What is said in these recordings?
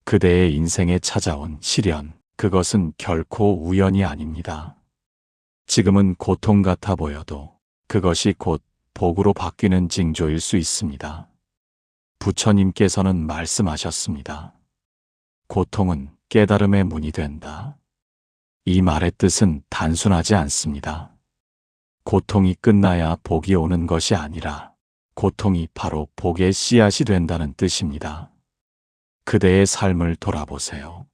그대의 인생에 찾아온 시련, 그것은 결코 우연이 아닙니다. 지금은 고통 같아 보여도 그것이 곧 복으로 바뀌는 징조일 수 있습니다. 부처님께서는 말씀하셨습니다. 고통은 깨달음의 문이 된다. 이 말의 뜻은 단순하지 않습니다. 고통이 끝나야 복이 오는 것이 아니라 고통이 바로 복의 씨앗이 된다는 뜻입니다. 그대의 삶을 돌아보세요.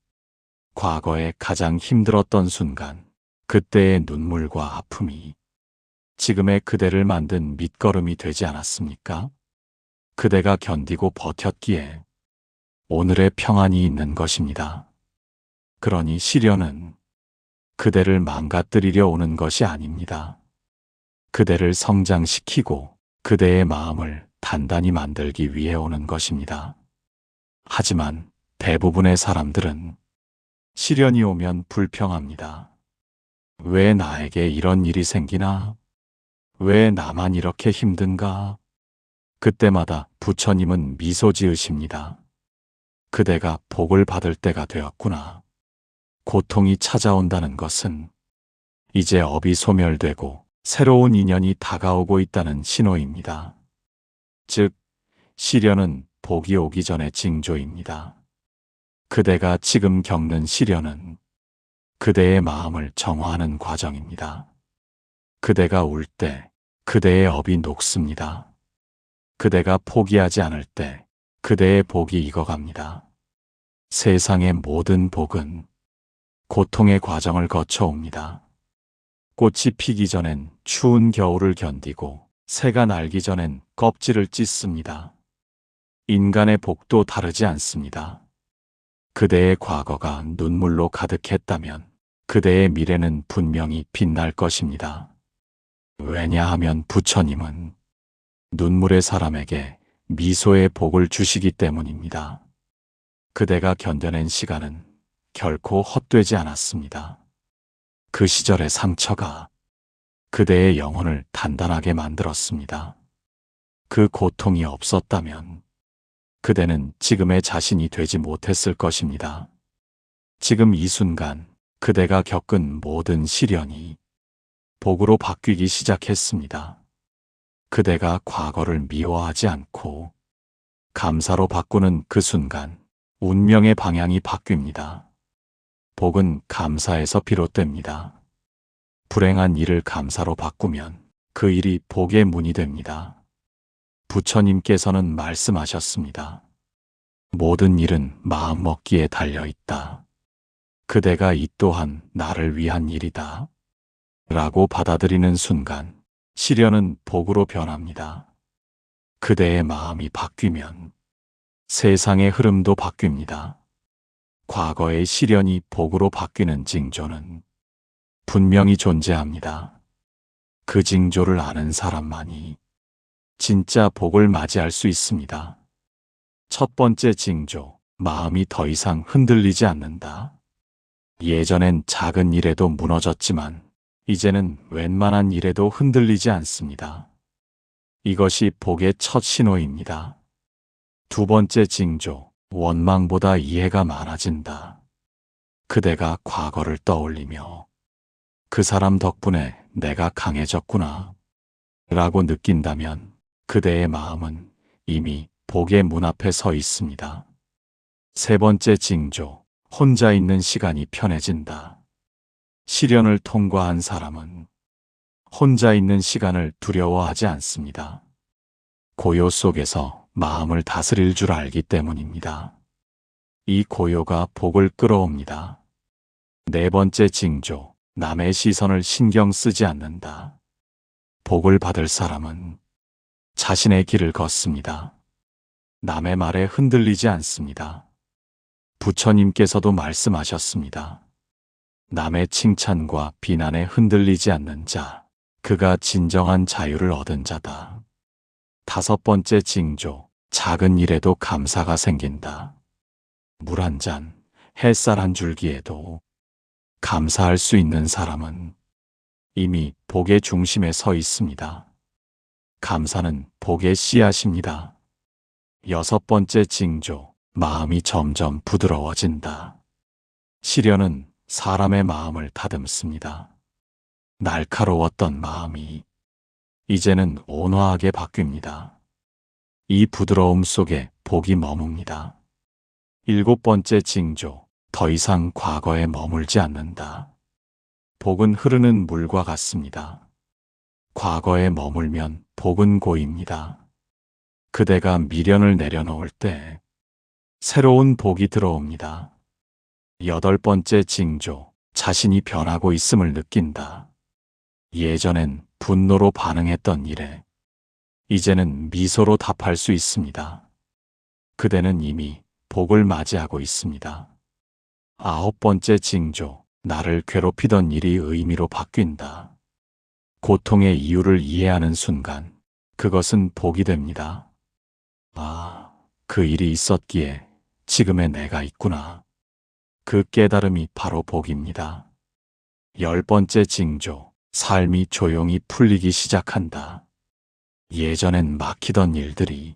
과거에 가장 힘들었던 순간, 그때의 눈물과 아픔이 지금의 그대를 만든 밑거름이 되지 않았습니까? 그대가 견디고 버텼기에 오늘의 평안이 있는 것입니다. 그러니 시련은 그대를 망가뜨리려 오는 것이 아닙니다. 그대를 성장시키고 그대의 마음을 단단히 만들기 위해 오는 것입니다. 하지만 대부분의 사람들은 시련이 오면 불평합니다. 왜 나에게 이런 일이 생기나? 왜 나만 이렇게 힘든가? 그때마다 부처님은 미소 지으십니다. 그대가 복을 받을 때가 되었구나. 고통이 찾아온다는 것은 이제 업이 소멸되고 새로운 인연이 다가오고 있다는 신호입니다. 즉, 시련은 복이 오기 전의 징조입니다. 그대가 지금 겪는 시련은 그대의 마음을 정화하는 과정입니다. 그대가 울 때 그대의 업이 녹습니다. 그대가 포기하지 않을 때 그대의 복이 익어갑니다. 세상의 모든 복은 고통의 과정을 거쳐옵니다. 꽃이 피기 전엔 추운 겨울을 견디고 새가 날기 전엔 껍질을 찢습니다. 인간의 복도 다르지 않습니다. 그대의 과거가 눈물로 가득했다면 그대의 미래는 분명히 빛날 것입니다. 왜냐하면 부처님은 눈물의 사람에게 미소의 복을 주시기 때문입니다. 그대가 견뎌낸 시간은 결코 헛되지 않았습니다. 그 시절의 상처가 그대의 영혼을 단단하게 만들었습니다. 그 고통이 없었다면 그대는 지금의 자신이 되지 못했을 것입니다. 지금 이 순간 그대가 겪은 모든 시련이 복으로 바뀌기 시작했습니다. 그대가 과거를 미워하지 않고 감사로 바꾸는 그 순간 운명의 방향이 바뀝니다. 복은 감사에서 비롯됩니다. 불행한 일을 감사로 바꾸면 그 일이 복의 문이 됩니다. 부처님께서는 말씀하셨습니다. 모든 일은 마음먹기에 달려있다. 그대가 이 또한 나를 위한 일이다. 라고 받아들이는 순간 시련은 복으로 변합니다. 그대의 마음이 바뀌면 세상의 흐름도 바뀝니다. 과거의 시련이 복으로 바뀌는 징조는 분명히 존재합니다. 그 징조를 아는 사람만이 진짜 복을 맞이할 수 있습니다. 첫 번째 징조, 마음이 더 이상 흔들리지 않는다. 예전엔 작은 일에도 무너졌지만 이제는 웬만한 일에도 흔들리지 않습니다. 이것이 복의 첫 신호입니다. 두 번째 징조, 원망보다 이해가 많아진다. 그대가 과거를 떠올리며 그 사람 덕분에 내가 강해졌구나 라고 느낀다면 그대의 마음은 이미 복의 문 앞에 서 있습니다. 세 번째 징조, 혼자 있는 시간이 편해진다. 시련을 통과한 사람은 혼자 있는 시간을 두려워하지 않습니다. 고요 속에서 마음을 다스릴 줄 알기 때문입니다. 이 고요가 복을 끌어옵니다. 네 번째 징조, 남의 시선을 신경 쓰지 않는다. 복을 받을 사람은 자신의 길을 걷습니다. 남의 말에 흔들리지 않습니다. 부처님께서도 말씀하셨습니다. 남의 칭찬과 비난에 흔들리지 않는 자, 그가 진정한 자유를 얻은 자다. 다섯 번째 징조, 작은 일에도 감사가 생긴다. 물 한 잔, 햇살 한 줄기에도 감사할 수 있는 사람은 이미 복의 중심에 서 있습니다. 감사는 복의 씨앗입니다. 여섯 번째 징조, 마음이 점점 부드러워진다. 시련은 사람의 마음을 다듬습니다. 날카로웠던 마음이 이제는 온화하게 바뀝니다. 이 부드러움 속에 복이 머뭅니다. 7번째 징조, 더 이상 과거에 머물지 않는다. 복은 흐르는 물과 같습니다. 과거에 머물면 복은 고입니다. 그대가 미련을 내려놓을 때 새로운 복이 들어옵니다. 8번째 징조, 자신이 변하고 있음을 느낀다. 예전엔 분노로 반응했던 일에 이제는 미소로 답할 수 있습니다. 그대는 이미 복을 맞이하고 있습니다. 9번째 징조, 나를 괴롭히던 일이 의미로 바뀐다. 고통의 이유를 이해하는 순간 그것은 복이 됩니다. 아, 그 일이 있었기에 지금의 내가 있구나. 그 깨달음이 바로 복입니다. 10번째 징조, 삶이 조용히 풀리기 시작한다. 예전엔 막히던 일들이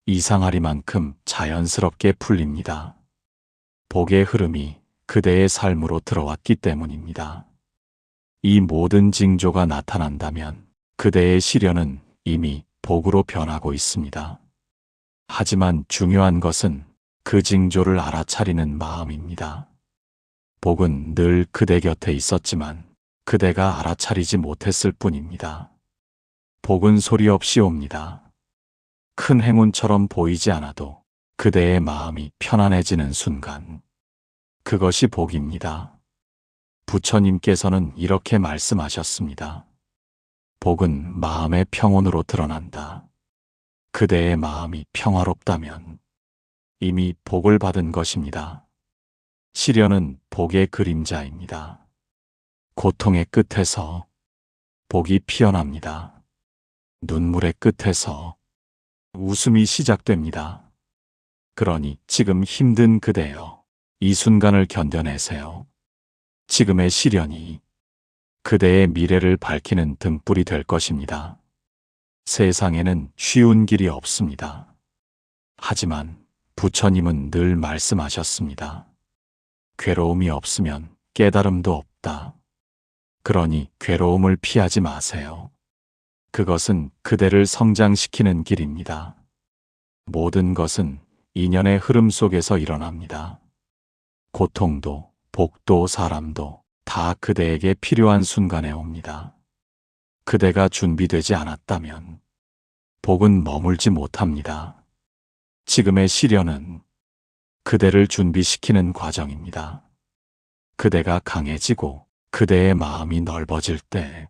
이상하리만큼 자연스럽게 풀립니다. 복의 흐름이 그대의 삶으로 들어왔기 때문입니다. 이 모든 징조가 나타난다면 그대의 시련은 이미 복으로 변하고 있습니다. 하지만 중요한 것은 그 징조를 알아차리는 마음입니다. 복은 늘 그대 곁에 있었지만 그대가 알아차리지 못했을 뿐입니다. 복은 소리 없이 옵니다. 큰 행운처럼 보이지 않아도 그대의 마음이 편안해지는 순간, 그것이 복입니다. 부처님께서는 이렇게 말씀하셨습니다. 복은 마음의 평온으로 드러난다. 그대의 마음이 평화롭다면 이미 복을 받은 것입니다. 시련은 복의 그림자입니다. 고통의 끝에서 복이 피어납니다. 눈물의 끝에서 웃음이 시작됩니다. 그러니 지금 힘든 그대여, 이 순간을 견뎌내세요. 지금의 시련이 그대의 미래를 밝히는 등불이 될 것입니다. 세상에는 쉬운 길이 없습니다. 하지만 부처님은 늘 말씀하셨습니다. 괴로움이 없으면 깨달음도 없다. 그러니 괴로움을 피하지 마세요. 그것은 그대를 성장시키는 길입니다. 모든 것은 인연의 흐름 속에서 일어납니다. 고통도, 복도, 사람도 다 그대에게 필요한 순간에 옵니다. 그대가 준비되지 않았다면 복은 머물지 못합니다. 지금의 시련은 그대를 준비시키는 과정입니다. 그대가 강해지고 그대의 마음이 넓어질 때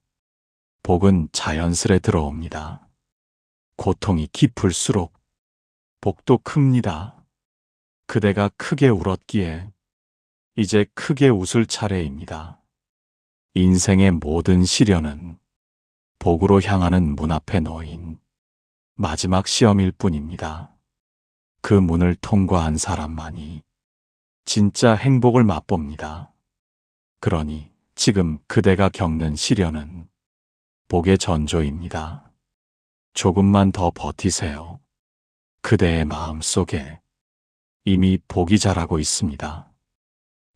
복은 자연스레 들어옵니다. 고통이 깊을수록 복도 큽니다. 그대가 크게 울었기에 이제 크게 웃을 차례입니다. 인생의 모든 시련은 복으로 향하는 문 앞에 놓인 마지막 시험일 뿐입니다. 그 문을 통과한 사람만이 진짜 행복을 맛봅니다. 그러니 지금 그대가 겪는 시련은 복의 전조입니다. 조금만 더 버티세요. 그대의 마음 속에 이미 복이 자라고 있습니다.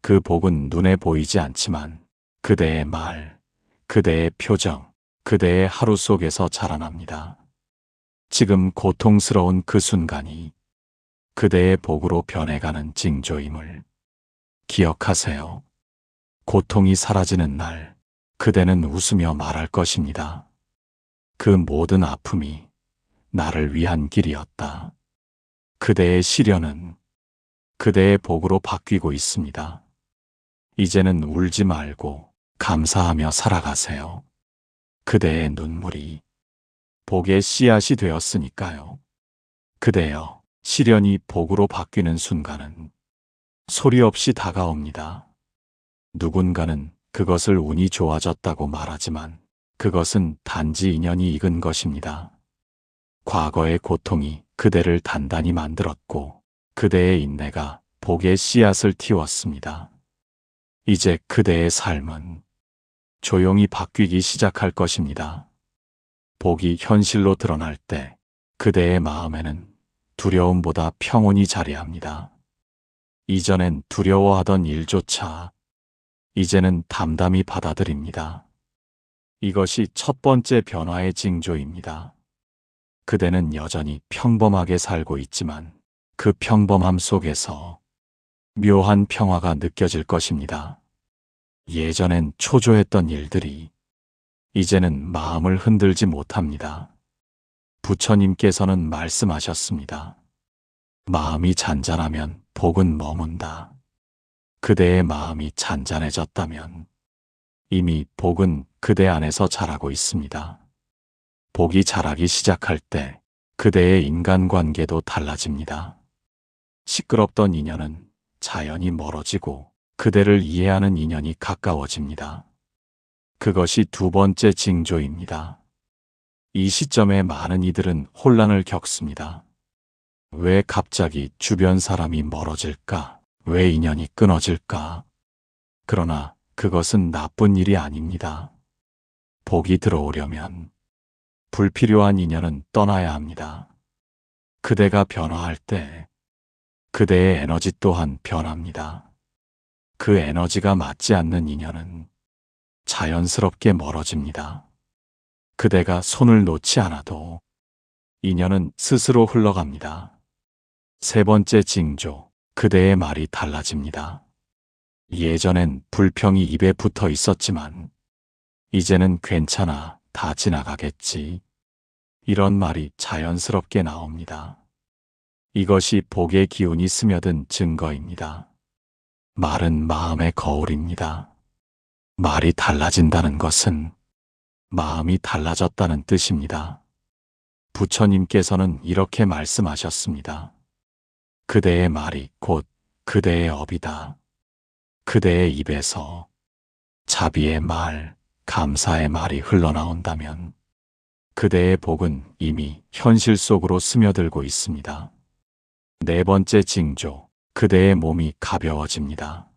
그 복은 눈에 보이지 않지만 그대의 말, 그대의 표정, 그대의 하루 속에서 자라납니다. 지금 고통스러운 그 순간이 그대의 복으로 변해가는 징조임을 기억하세요. 고통이 사라지는 날, 그대는 웃으며 말할 것입니다. 그 모든 아픔이 나를 위한 길이었다. 그대의 시련은 그대의 복으로 바뀌고 있습니다. 이제는 울지 말고 감사하며 살아가세요. 그대의 눈물이 복의 씨앗이 되었으니까요. 그대여, 시련이 복으로 바뀌는 순간은 소리 없이 다가옵니다. 누군가는 그것을 운이 좋아졌다고 말하지만 그것은 단지 인연이 익은 것입니다. 과거의 고통이 그대를 단단히 만들었고 그대의 인내가 복의 씨앗을 틔웠습니다. 이제 그대의 삶은 조용히 바뀌기 시작할 것입니다. 복이 현실로 드러날 때 그대의 마음에는 두려움보다 평온이 자리합니다. 이전엔 두려워하던 일조차 이제는 담담히 받아들입니다. 이것이 첫 번째 변화의 징조입니다. 그대는 여전히 평범하게 살고 있지만 그 평범함 속에서 묘한 평화가 느껴질 것입니다. 예전엔 초조했던 일들이 이제는 마음을 흔들지 못합니다. 부처님께서는 말씀하셨습니다. 마음이 잔잔하면 복은 머문다. 그대의 마음이 잔잔해졌다면 이미 복은 그대 안에서 자라고 있습니다. 복이 자라기 시작할 때 그대의 인간관계도 달라집니다. 시끄럽던 인연은 자연히 멀어지고 그대를 이해하는 인연이 가까워집니다. 그것이 두 번째 징조입니다. 이 시점에 많은 이들은 혼란을 겪습니다. 왜 갑자기 주변 사람이 멀어질까? 왜 인연이 끊어질까? 그러나 그것은 나쁜 일이 아닙니다. 복이 들어오려면 불필요한 인연은 떠나야 합니다. 그대가 변화할 때 그대의 에너지 또한 변합니다. 그 에너지가 맞지 않는 인연은 자연스럽게 멀어집니다. 그대가 손을 놓지 않아도 인연은 스스로 흘러갑니다. 세 번째 징조, 그대의 말이 달라집니다. 예전엔 불평이 입에 붙어 있었지만 이제는 괜찮아, 다 지나가겠지. 이런 말이 자연스럽게 나옵니다. 이것이 복의 기운이 스며든 증거입니다. 말은 마음의 거울입니다. 말이 달라진다는 것은 마음이 달라졌다는 뜻입니다. 부처님께서는 이렇게 말씀하셨습니다. 그대의 말이 곧 그대의 업이다. 그대의 입에서 자비의 말, 감사의 말이 흘러나온다면 그대의 복은 이미 현실 속으로 스며들고 있습니다. 네 번째 징조, 그대의 몸이 가벼워집니다.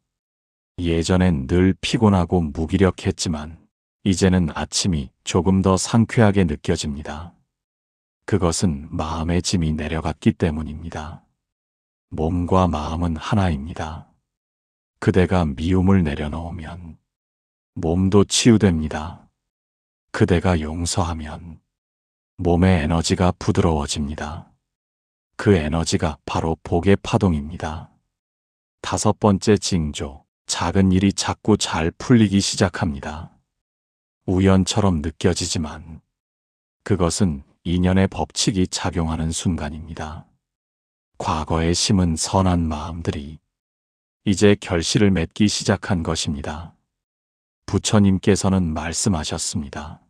예전엔 늘 피곤하고 무기력했지만 이제는 아침이 조금 더 상쾌하게 느껴집니다. 그것은 마음의 짐이 내려갔기 때문입니다. 몸과 마음은 하나입니다. 그대가 미움을 내려놓으면 몸도 치유됩니다. 그대가 용서하면 몸의 에너지가 부드러워집니다. 그 에너지가 바로 복의 파동입니다. 다섯 번째 징조, 작은 일이 자꾸 잘 풀리기 시작합니다. 우연처럼 느껴지지만 그것은 인연의 법칙이 작용하는 순간입니다. 과거에 심은 선한 마음들이 이제 결실을 맺기 시작한 것입니다. 부처님께서는 말씀하셨습니다.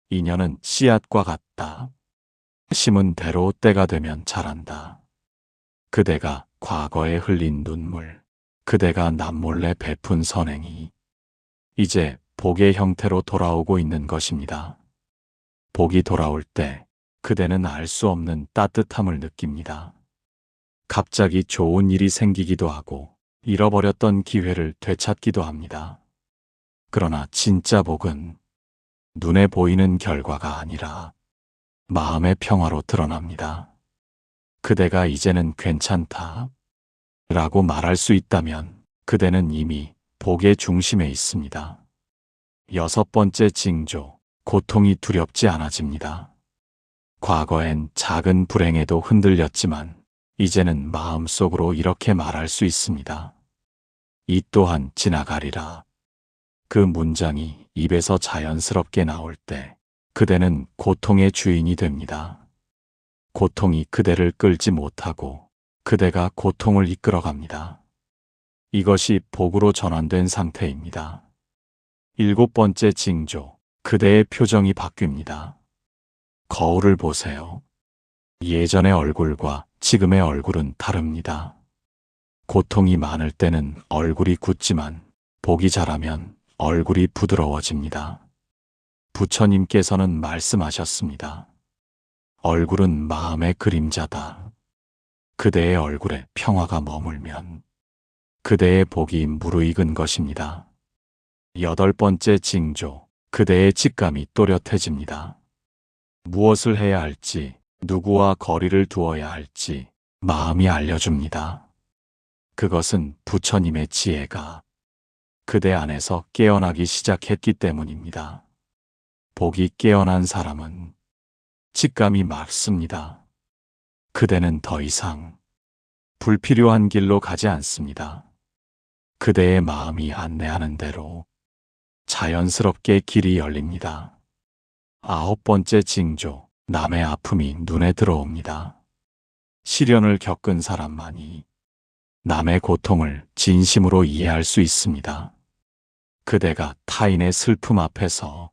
인연은 씨앗과 같다. 심은 대로 때가 되면 자란다. 그대가 과거에 흘린 눈물, 그대가 남몰래 베푼 선행이 이제 복의 형태로 돌아오고 있는 것입니다. 복이 돌아올 때 그대는 알 수 없는 따뜻함을 느낍니다. 갑자기 좋은 일이 생기기도 하고 잃어버렸던 기회를 되찾기도 합니다. 그러나 진짜 복은 눈에 보이는 결과가 아니라 마음의 평화로 드러납니다. 그대가 이제는 괜찮다 라고 말할 수 있다면 그대는 이미 복의 중심에 있습니다. 여섯 번째 징조, 고통이 두렵지 않아집니다. 과거엔 작은 불행에도 흔들렸지만 이제는 마음속으로 이렇게 말할 수 있습니다. 이 또한 지나가리라. 그 문장이 입에서 자연스럽게 나올 때 그대는 고통의 주인이 됩니다. 고통이 그대를 끌지 못하고 그대가 고통을 이끌어갑니다. 이것이 복으로 전환된 상태입니다. 일곱 번째 징조, 그대의 표정이 바뀝니다. 거울을 보세요. 예전의 얼굴과 지금의 얼굴은 다릅니다. 고통이 많을 때는 얼굴이 굳지만 복이 자라면 얼굴이 부드러워집니다. 부처님께서는 말씀하셨습니다. 얼굴은 마음의 그림자다. 그대의 얼굴에 평화가 머물면 그대의 복이 무르익은 것입니다. 여덟 번째 징조, 그대의 직감이 또렷해집니다. 무엇을 해야 할지, 누구와 거리를 두어야 할지 마음이 알려줍니다. 그것은 부처님의 지혜가 그대 안에서 깨어나기 시작했기 때문입니다. 복이 깨어난 사람은 직감이 맑습니다. 그대는 더 이상 불필요한 길로 가지 않습니다. 그대의 마음이 안내하는 대로 자연스럽게 길이 열립니다. 9번째 징조, 남의 아픔이 눈에 들어옵니다. 시련을 겪은 사람만이 남의 고통을 진심으로 이해할 수 있습니다. 그대가 타인의 슬픔 앞에서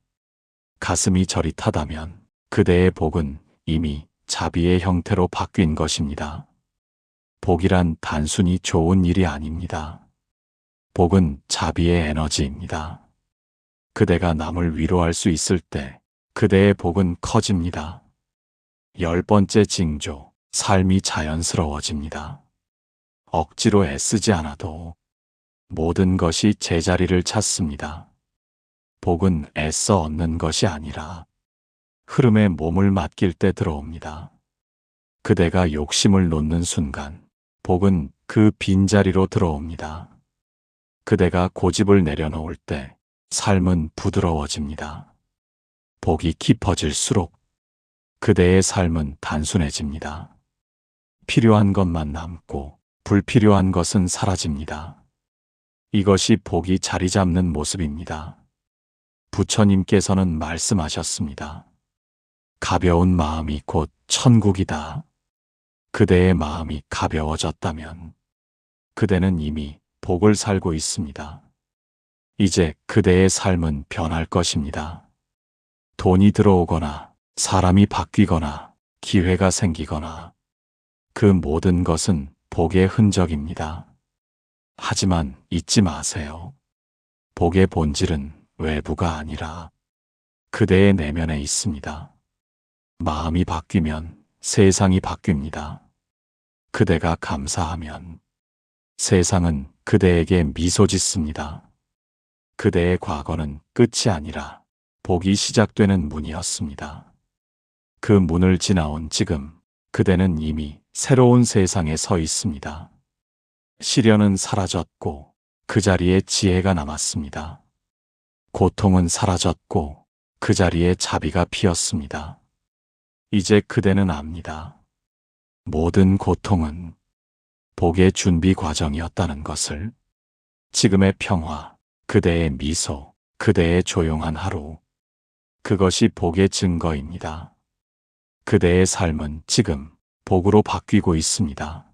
가슴이 저릿하다면 그대의 복은 이미 자비의 형태로 바뀐 것입니다. 복이란 단순히 좋은 일이 아닙니다. 복은 자비의 에너지입니다. 그대가 남을 위로할 수 있을 때 그대의 복은 커집니다. 10번째 징조, 삶이 자연스러워집니다. 억지로 애쓰지 않아도 모든 것이 제자리를 찾습니다. 복은 애써 얻는 것이 아니라 흐름에 몸을 맡길 때 들어옵니다. 그대가 욕심을 놓는 순간 복은 그 빈자리로 들어옵니다. 그대가 고집을 내려놓을 때 삶은 부드러워집니다. 복이 깊어질수록 그대의 삶은 단순해집니다. 필요한 것만 남고 불필요한 것은 사라집니다. 이것이 복이 자리 잡는 모습입니다. 부처님께서는 말씀하셨습니다. 가벼운 마음이 곧 천국이다. 그대의 마음이 가벼워졌다면 그대는 이미 복을 살고 있습니다. 이제 그대의 삶은 변할 것입니다. 돈이 들어오거나 사람이 바뀌거나 기회가 생기거나 그 모든 것은 복의 흔적입니다. 하지만 잊지 마세요. 복의 본질은 외부가 아니라 그대의 내면에 있습니다. 마음이 바뀌면 세상이 바뀝니다. 그대가 감사하면 세상은 그대에게 미소 짓습니다. 그대의 과거는 끝이 아니라 복이 시작되는 문이었습니다. 그 문을 지나온 지금 그대는 이미 새로운 세상에 서 있습니다. 시련은 사라졌고 그 자리에 지혜가 남았습니다. 고통은 사라졌고 그 자리에 자비가 피었습니다. 이제 그대는 압니다. 모든 고통은 복의 준비 과정이었다는 것을. 지금의 평화, 그대의 미소, 그대의 조용한 하루, 그것이 복의 증거입니다. 그대의 삶은 지금 복으로 바뀌고 있습니다.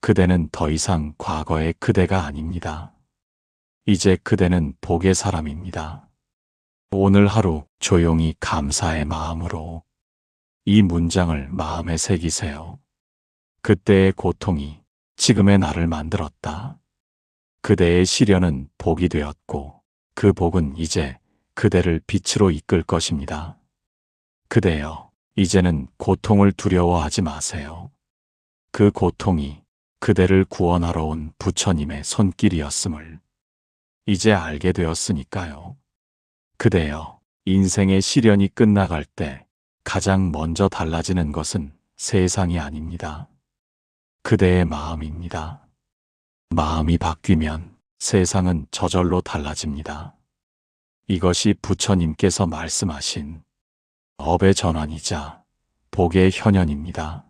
그대는 더 이상 과거의 그대가 아닙니다. 이제 그대는 복의 사람입니다. 오늘 하루 조용히 감사의 마음으로 이 문장을 마음에 새기세요. 그때의 고통이 지금의 나를 만들었다. 그대의 시련은 복이 되었고 그 복은 이제 그대를 빛으로 이끌 것입니다. 그대여, 이제는 고통을 두려워하지 마세요. 그 고통이 그대를 구원하러 온 부처님의 손길이었음을 이제 알게 되었으니까요. 그대여, 인생의 시련이 끝나갈 때 가장 먼저 달라지는 것은 세상이 아닙니다. 그대의 마음입니다. 마음이 바뀌면 세상은 저절로 달라집니다. 이것이 부처님께서 말씀하신 업의 전환이자 복의 현현입니다.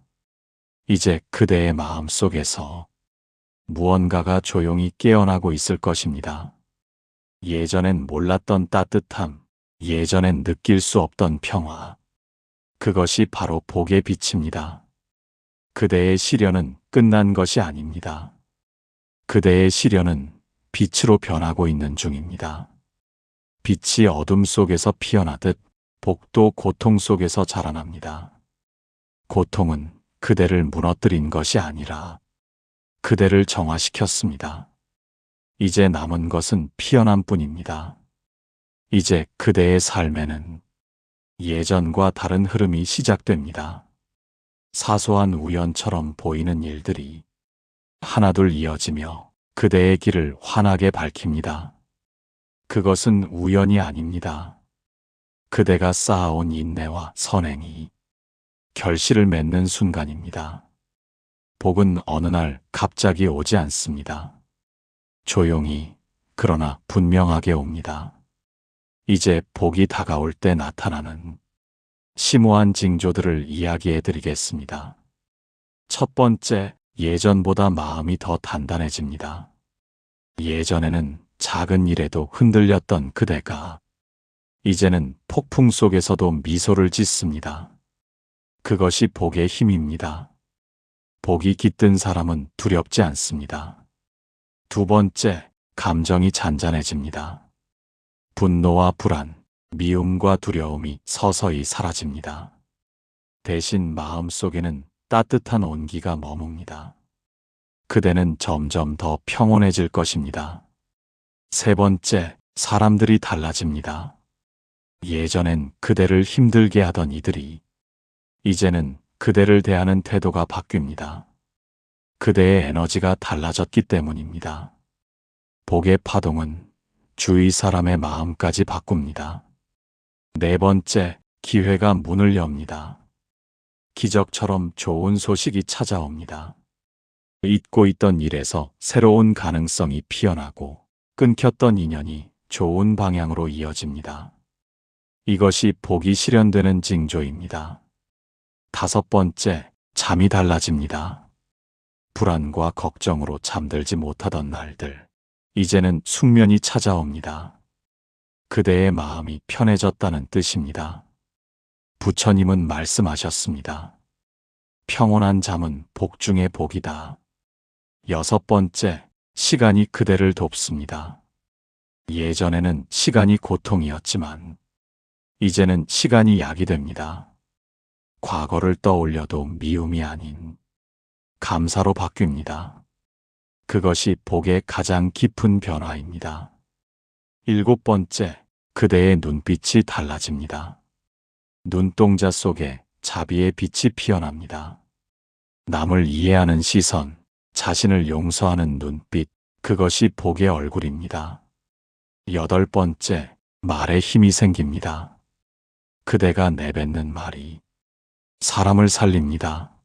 이제 그대의 마음 속에서 무언가가 조용히 깨어나고 있을 것입니다. 예전엔 몰랐던 따뜻함, 예전엔 느낄 수 없던 평화, 그것이 바로 복의 빛입니다. 그대의 시련은 끝난 것이 아닙니다. 그대의 시련은 빛으로 변하고 있는 중입니다. 빛이 어둠 속에서 피어나듯 복도 고통 속에서 자라납니다. 고통은 그대를 무너뜨린 것이 아니라 그대를 정화시켰습니다. 이제 남은 것은 피어남 뿐입니다. 이제 그대의 삶에는 예전과 다른 흐름이 시작됩니다. 사소한 우연처럼 보이는 일들이 하나둘 이어지며 그대의 길을 환하게 밝힙니다. 그것은 우연이 아닙니다. 그대가 쌓아온 인내와 선행이 결실을 맺는 순간입니다. 복은 어느 날 갑자기 오지 않습니다. 조용히, 그러나 분명하게 옵니다. 이제 복이 다가올 때 나타나는 심오한 징조들을 이야기해 드리겠습니다. 첫 번째, 예전보다 마음이 더 단단해집니다. 예전에는 작은 일에도 흔들렸던 그대가 이제는 폭풍 속에서도 미소를 짓습니다. 그것이 복의 힘입니다. 복이 깃든 사람은 두렵지 않습니다. 두 번째, 감정이 잔잔해집니다. 분노와 불안, 미움과 두려움이 서서히 사라집니다. 대신 마음속에는 따뜻한 온기가 머뭅니다. 그대는 점점 더 평온해질 것입니다. 세 번째, 사람들이 달라집니다. 예전엔 그대를 힘들게 하던 이들이 이제는 그대를 대하는 태도가 바뀝니다. 그대의 에너지가 달라졌기 때문입니다. 복의 파동은 주위 사람의 마음까지 바꿉니다. 네 번째, 기회가 문을 엽니다. 기적처럼 좋은 소식이 찾아옵니다. 잊고 있던 일에서 새로운 가능성이 피어나고 끊겼던 인연이 좋은 방향으로 이어집니다. 이것이 복이 실현되는 징조입니다. 다섯 번째, 잠이 달라집니다. 불안과 걱정으로 잠들지 못하던 날들, 이제는 숙면이 찾아옵니다. 그대의 마음이 편해졌다는 뜻입니다. 부처님은 말씀하셨습니다. 평온한 잠은 복 중의 복이다. 여섯 번째, 시간이 그대를 돕습니다. 예전에는 시간이 고통이었지만 이제는 시간이 약이 됩니다. 과거를 떠올려도 미움이 아닌 감사로 바뀝니다. 그것이 복의 가장 깊은 변화입니다. 일곱 번째, 그대의 눈빛이 달라집니다. 눈동자 속에 자비의 빛이 피어납니다. 남을 이해하는 시선, 자신을 용서하는 눈빛, 그것이 복의 얼굴입니다. 여덟 번째, 말에 힘이 생깁니다. 그대가 내뱉는 말이 사람을 살립니다.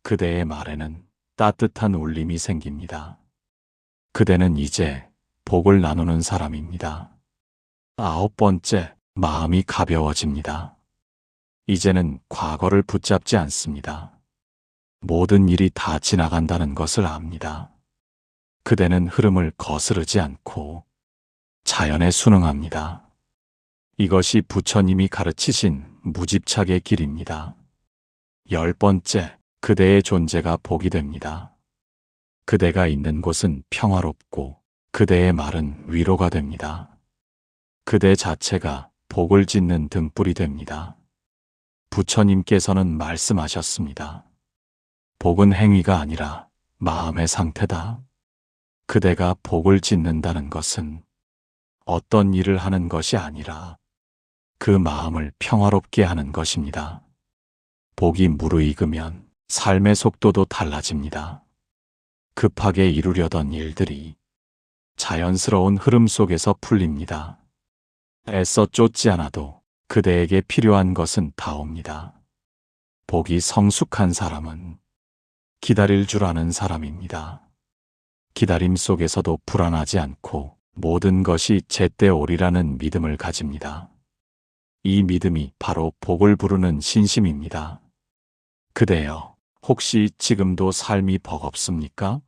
그대의 말에는 따뜻한 울림이 생깁니다. 그대는 이제 복을 나누는 사람입니다. 아홉 번째, 마음이 가벼워집니다. 이제는 과거를 붙잡지 않습니다. 모든 일이 다 지나간다는 것을 압니다. 그대는 흐름을 거스르지 않고 자연에 순응합니다. 이것이 부처님이 가르치신 무집착의 길입니다. 열 번째, 그대의 존재가 복이 됩니다. 그대가 있는 곳은 평화롭고 그대의 말은 위로가 됩니다. 그대 자체가 복을 짓는 등불이 됩니다. 부처님께서는 말씀하셨습니다. 복은 행위가 아니라 마음의 상태다. 그대가 복을 짓는다는 것은 어떤 일을 하는 것이 아니라 그 마음을 평화롭게 하는 것입니다. 복이 무르익으면 삶의 속도도 달라집니다. 급하게 이루려던 일들이 자연스러운 흐름 속에서 풀립니다. 애써 쫓지 않아도 그대에게 필요한 것은 다 옵니다. 복이 성숙한 사람은 기다릴 줄 아는 사람입니다. 기다림 속에서도 불안하지 않고 모든 것이 제때 오리라는 믿음을 가집니다. 이 믿음이 바로 복을 부르는 신심입니다. 그대여, 혹시 지금도 삶이 버겁습니까?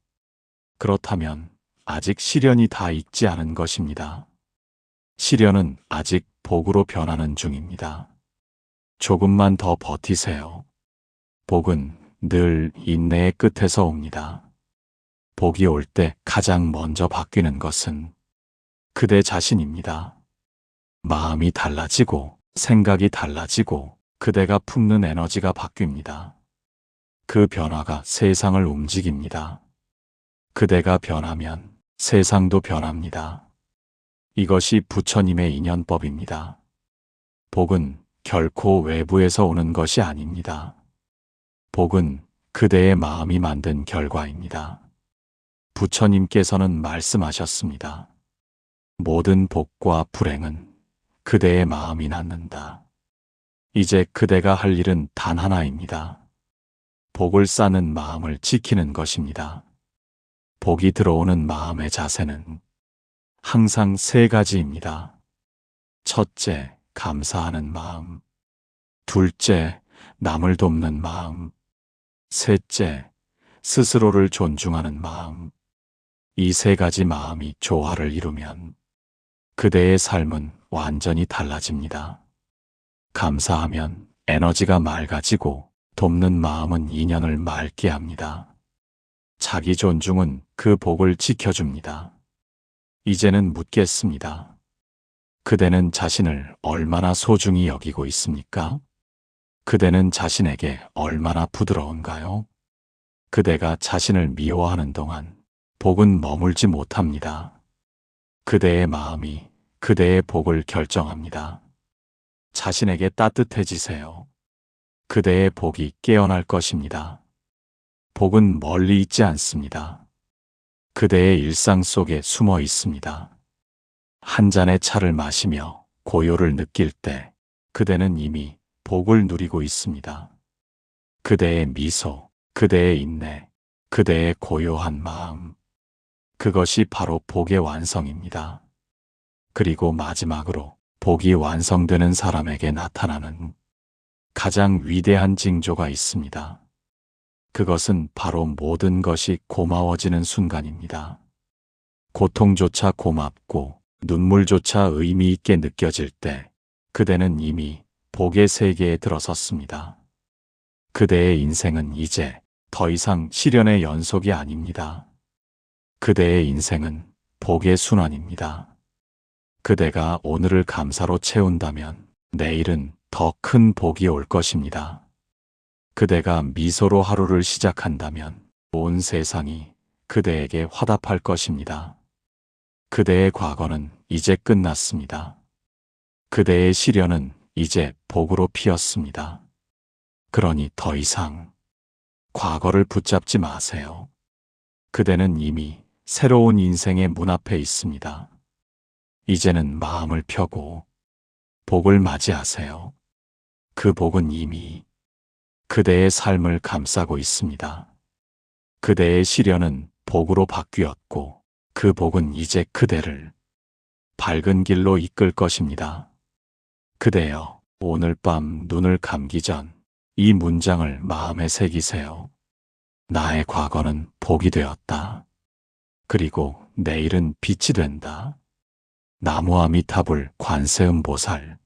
그렇다면 아직 시련이 다 익지 않은 것입니다. 시련은 아직 복으로 변하는 중입니다. 조금만 더 버티세요. 복은 늘 인내의 끝에서 옵니다. 복이 올 때 가장 먼저 바뀌는 것은 그대 자신입니다. 마음이 달라지고 생각이 달라지고 그대가 품는 에너지가 바뀝니다. 그 변화가 세상을 움직입니다. 그대가 변하면 세상도 변합니다. 이것이 부처님의 인연법입니다. 복은 결코 외부에서 오는 것이 아닙니다. 복은 그대의 마음이 만든 결과입니다. 부처님께서는 말씀하셨습니다. 모든 복과 불행은 그대의 마음이 낳는다. 이제 그대가 할 일은 단 하나입니다. 복을 쌓는 마음을 지키는 것입니다. 복이 들어오는 마음의 자세는 항상 세 가지입니다. 첫째, 감사하는 마음. 둘째, 남을 돕는 마음. 셋째, 스스로를 존중하는 마음. 이 세 가지 마음이 조화를 이루면 그대의 삶은 완전히 달라집니다. 감사하면 에너지가 맑아지고 돕는 마음은 인연을 맑게 합니다. 자기 존중은 그 복을 지켜줍니다. 이제는 묻겠습니다. 그대는 자신을 얼마나 소중히 여기고 있습니까? 그대는 자신에게 얼마나 부드러운가요? 그대가 자신을 미워하는 동안 복은 머물지 못합니다. 그대의 마음이 그대의 복을 결정합니다. 자신에게 따뜻해지세요. 그대의 복이 깨어날 것입니다. 복은 멀리 있지 않습니다. 그대의 일상 속에 숨어 있습니다. 한 잔의 차를 마시며 고요를 느낄 때 그대는 이미 복을 누리고 있습니다. 그대의 미소, 그대의 인내, 그대의 고요한 마음. 그것이 바로 복의 완성입니다. 그리고 마지막으로 복이 완성되는 사람에게 나타나는 가장 위대한 징조가 있습니다. 그것은 바로 모든 것이 고마워지는 순간입니다. 고통조차 고맙고 눈물조차 의미 있게 느껴질 때 그대는 이미 복의 세계에 들어섰습니다. 그대의 인생은 이제 더 이상 시련의 연속이 아닙니다. 그대의 인생은 복의 순환입니다. 그대가 오늘을 감사로 채운다면 내일은 더 큰 복이 올 것입니다. 그대가 미소로 하루를 시작한다면 온 세상이 그대에게 화답할 것입니다. 그대의 과거는 이제 끝났습니다. 그대의 시련은 이제 복으로 피었습니다. 그러니 더 이상 과거를 붙잡지 마세요. 그대는 이미 새로운 인생의 문 앞에 있습니다. 이제는 마음을 펴고 복을 맞이하세요. 그 복은 이미 그대의 삶을 감싸고 있습니다. 그대의 시련은 복으로 바뀌었고 그 복은 이제 그대를 밝은 길로 이끌 것입니다. 그대여, 오늘 밤 눈을 감기 전 이 문장을 마음에 새기세요. 나의 과거는 복이 되었다. 그리고 내일은 빛이 된다. 나무아미타불 관세음보살.